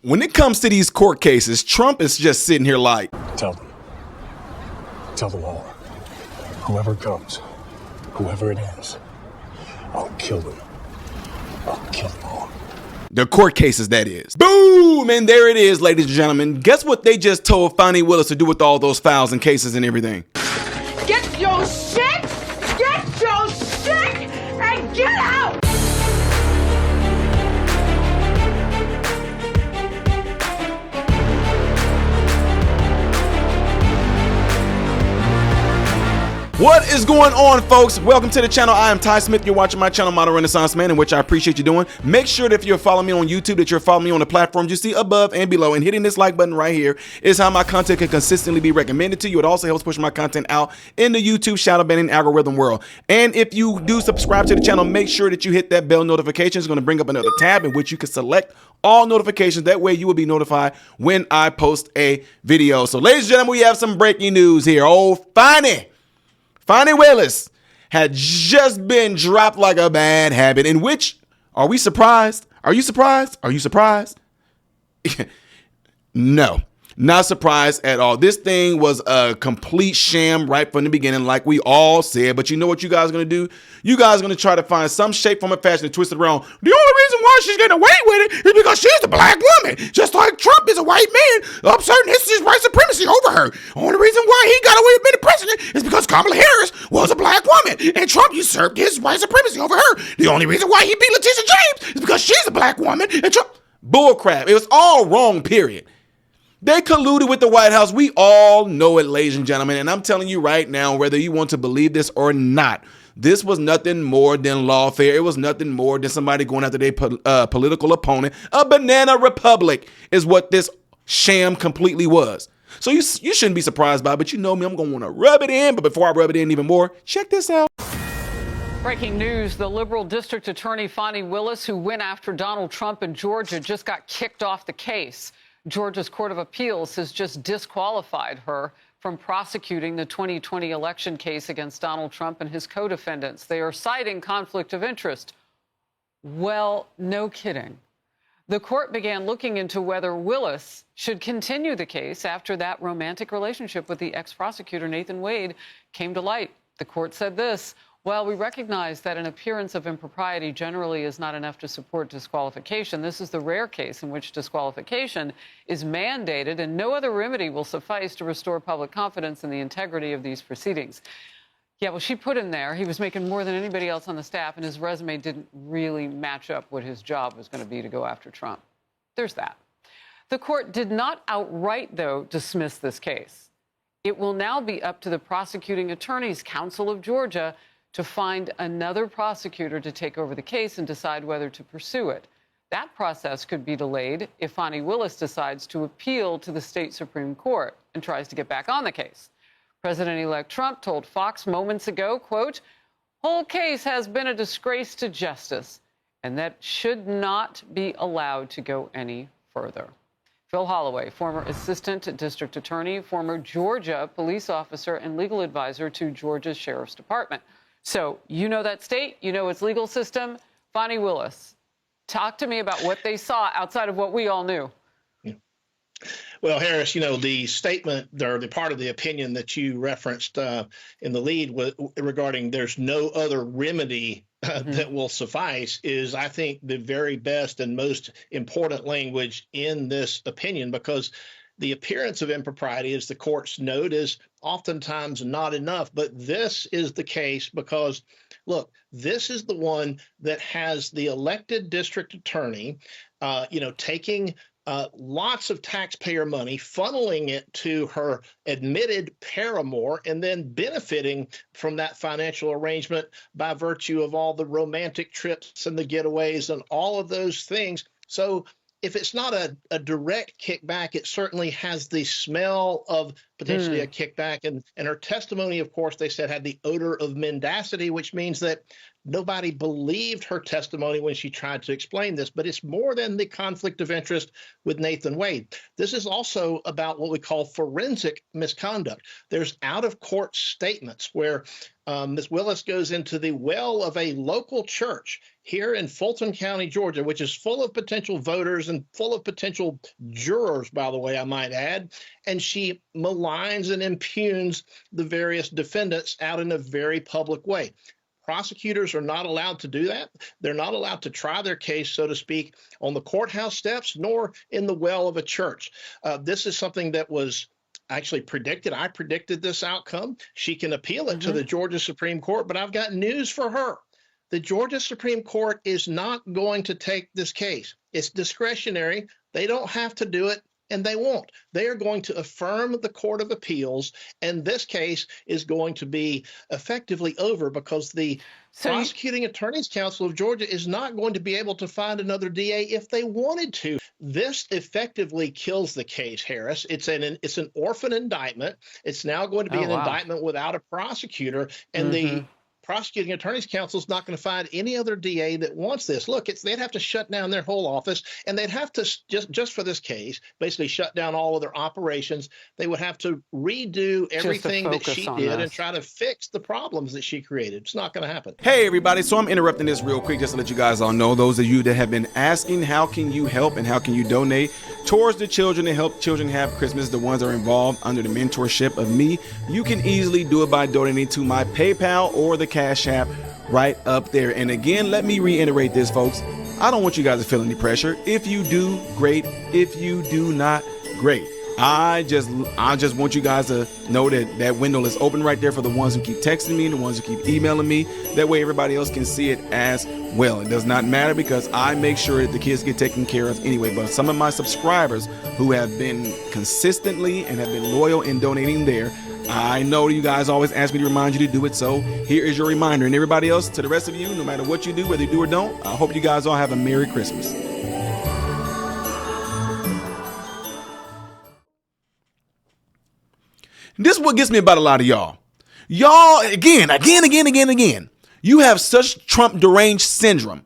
When it comes to these court cases, Trump is just sitting here like, Tell them all. Whoever comes, whoever it is, I'll kill them. I'll kill them all. the court cases, that is. Boom! And there it is, ladies and gentlemen. Guess what they just told Fani Willis to do with all those files and cases and everything? Get your shit, and get out! What is going on, folks? Welcome to the channel. I am Ty Smith. You're watching my channel, Model Renaissance Man, in which I appreciate you doing. Make sure that if you're following me on YouTube, that you're following me on the platforms you see above and below, and hitting this like button right here is how my content can consistently be recommended to you. It also helps push my content out in the YouTube shadow banning algorithm world. And if you do subscribe to the channel, make sure that you hit that bell notification. It's going to bring up another tab in which you can select all notifications. That way you will be notified when I post a video. So, ladies and gentlemen, we have some breaking news here. Oh, Fani Willis had just been dropped like a bad habit, in which, are we surprised? Are you surprised? Are you surprised? No, not surprised at all. This thing was a complete sham right from the beginning, like we all said. But you know what you guys are going to do? You guys are going to try to find some shape, form, and fashion to twist it around. The only reason why she's getting away with it is because she's a black woman, just like Trump is a white man, upserting his white supremacy over her. The only reason why he got away with being the president is because Kamala Harris was a black woman, and Trump usurped his white supremacy over her. The only reason why he beat Letitia James is because she's a black woman, and Trump... Bullcrap. It was all wrong, period. They colluded with the White House. We all know it, ladies and gentlemen. And I'm telling you right now, whether you want to believe this or not, this was nothing more than lawfare. It was nothing more than somebody going after their political opponent. A banana republic is what this sham completely was. So you shouldn't be surprised by it, but you know me, I'm going to want to rub it in. But before I rub it in even more, check this out. Breaking news, the liberal district attorney Fani Willis, who went after Donald Trump in Georgia, just got kicked off the case. Georgia's Court of Appeals has just disqualified her from prosecuting the 2020 election case against Donald Trump and his co-defendants. They are citing conflict of interest. Well, no kidding. The court began looking into whether Willis should continue the case after that romantic relationship with the ex-prosecutor Nathan Wade came to light. The court said this: "While we recognize that an appearance of impropriety generally is not enough to support disqualification, this is the rare case in which disqualification is mandated and no other remedy will suffice to restore public confidence in the integrity of these proceedings." Yeah, well, she put him there. He was making more than anybody else on the staff, and his resume didn't really match up what his job was going to be to go after Trump. There's that. The court did not outright, though, dismiss this case. It will now be up to the Prosecuting Attorneys Council of Georgia to find another prosecutor to take over the case and decide whether to pursue it. That process could be delayed if Fani Willis decides to appeal to the state Supreme Court and tries to get back on the case. President-elect Trump told Fox moments ago, quote, "Whole case has been a disgrace to justice, and that should not be allowed to go any further." Phil Holloway, former assistant district attorney, former Georgia police officer, and legal advisor to Georgia's Sheriff's Department. So you know that state, you know its legal system. Fani Willis, talk to me about what they saw outside of what we all knew. Well, Harris, you know, the statement or the part of the opinion that you referenced in the lead regarding there's no other remedy that will suffice is, I think, the very best and most important language in this opinion, because the appearance of impropriety, as the courts note, is oftentimes not enough. But this is the case because, look, this is the one that has the elected district attorney, taking lots of taxpayer money, funneling it to her admitted paramour, and then benefiting from that financial arrangement by virtue of all the romantic trips and the getaways and all of those things. So if it's not a direct kickback, it certainly has the smell of potentially a kickback. And her testimony, of course, they said had the odor of mendacity, which means that nobody believed her testimony when she tried to explain this. But it's more than the conflict of interest with Nathan Wade. This is also about what we call forensic misconduct. There's out-of-court statements where Ms. Willis goes into the well of a local church here in Fulton County, Georgia, which is full of potential voters and full of potential jurors, by the way, I might add. And she maligns and impugns the various defendants out in a very public way. Prosecutors are not allowed to do that. They're not allowed to try their case, so to speak, on the courthouse steps, nor in the well of a church. This is something that was actually predicted. I predicted this outcome. She can appeal it to the Georgia Supreme Court, but I've got news for her. The Georgia Supreme Court is not going to take this case. It's discretionary. They don't have to do it, and they won't. They are going to affirm the Court of Appeals, and this case is going to be effectively over because the Prosecuting Attorney's Council of Georgia is not going to be able to find another DA if they wanted to. This effectively kills the case, Harris. It's an orphan indictment. It's now going to be an indictment without a prosecutor, and the Prosecuting Attorney's Council is not going to find any other DA that wants this. Look, they'd have to shut down their whole office, and they'd have to, just for this case, basically shut down all of their operations. They would have to redo everything that she did and try to fix the problems that she created. It's not going to happen. Hey, everybody. So I'm interrupting this real quick just to let you guys all know, those of you that have been asking, how can you help and how can you donate towards the children to help children have Christmas, the ones that are involved under the mentorship of me, you can easily do it by donating to my PayPal or the Cash App right up there. And again, let me reiterate this, folks. I don't want you guys to feel any pressure. If you do, great. If you do not, great. I just want you guys to know that window is open right there for the ones who keep texting me, the ones who keep emailing me. That way everybody else can see it as well. It does not matter because I make sure that the kids get taken care of anyway. But some of my subscribers who have been consistently and have been loyal in donating there, I know you guys always ask me to remind you to do it, so here is your reminder. And everybody else, to the rest of you, no matter what you do, whether you do or don't, I hope you guys all have a Merry Christmas. This is what gets me about a lot of y'all. Y'all, again, you have such Trump deranged syndrome.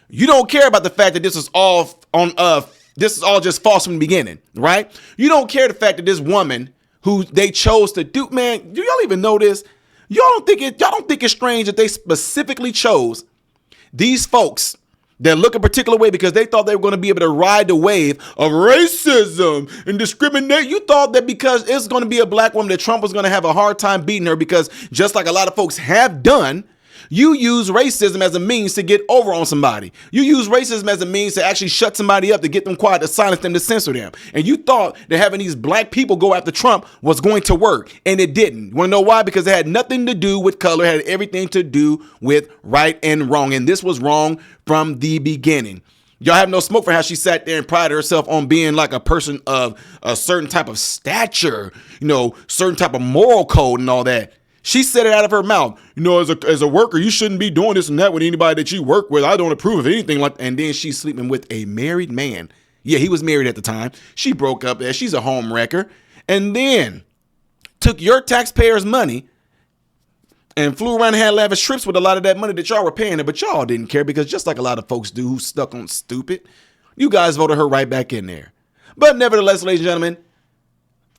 You don't care about the fact that this is all just false from the beginning, right? You don't care the fact that this woman who they chose to do, man, do y'all even know this? Y'all don't think it's strange that they specifically chose these folks that look a particular way because they thought they were going to be able to ride the wave of racism and discriminate. You thought that because it's going to be a black woman that Trump was going to have a hard time beating her because just like a lot of folks have done, you use racism as a means to get over on somebody. You use racism as a means to actually shut somebody up, to get them quiet, to silence them, to censor them. And you thought that having these black people go after Trump was going to work, and it didn't. You want to know why? Because it had nothing to do with color, it had everything to do with right and wrong. And this was wrong from the beginning. Y'all have no smoke for how she sat there and prided herself on being like a person of a certain type of stature, certain type of moral code and all that. She said it out of her mouth. As a worker, you shouldn't be doing this and that with anybody that you work with. I don't approve of anything like that. And then she's sleeping with a married man. Yeah, he was married at the time. She broke up there. She's a home wrecker. And then took your taxpayers' money and flew around and had lavish trips with a lot of that money that y'all were paying her. But y'all didn't care because just like a lot of folks do who stuck on stupid, you guys voted her right back in there. But nevertheless, ladies and gentlemen,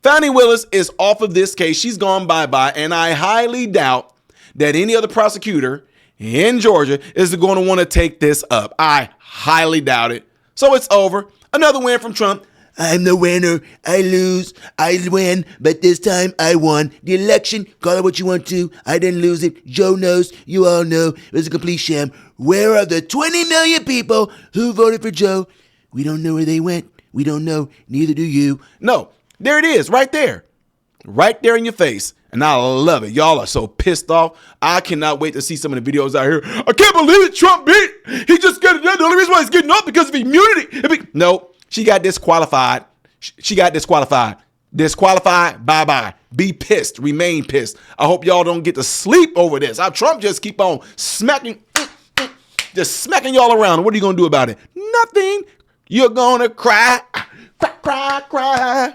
Fani Willis is off of this case. She's gone bye-bye, and I highly doubt that any other prosecutor in Georgia is going to want to take this up. I highly doubt it. So it's over. Another win from Trump. I'm the winner. I lose. I win. But this time I won the election. Call it what you want to. I didn't lose it. Joe knows. You all know. It was a complete sham. Where are the 20 million people who voted for Joe? We don't know where they went. We don't know. Neither do you. No. There it is, right there in your face. And I love it. Y'all are so pissed off. I cannot wait to see some of the videos out here. I can't believe it. Trump beat. He just got it done. The only reason why he's getting up because of immunity. No, she got disqualified. She got disqualified. Disqualified. Bye-bye. Be pissed. Remain pissed. I hope y'all don't get to sleep over this. Trump just keep on smacking y'all around. What are you going to do about it? Nothing. You're going to cry. Cry.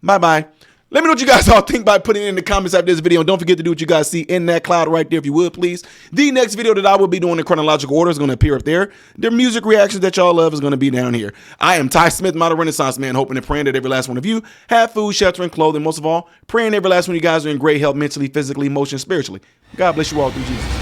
Bye-bye. Let me know what you guys all think by putting it in the comments after this video. And don't forget to do what you guys see in that cloud right there, if you would, please. The next video that I will be doing in chronological order is going to appear up there. The music reactions that y'all love is going to be down here. I am Ty Smith, model Renaissance man, hoping and praying that every last one of you have food, shelter, and clothing. Most of all, praying every last one of you guys are in great health mentally, physically, emotionally, spiritually. God bless you all through Jesus.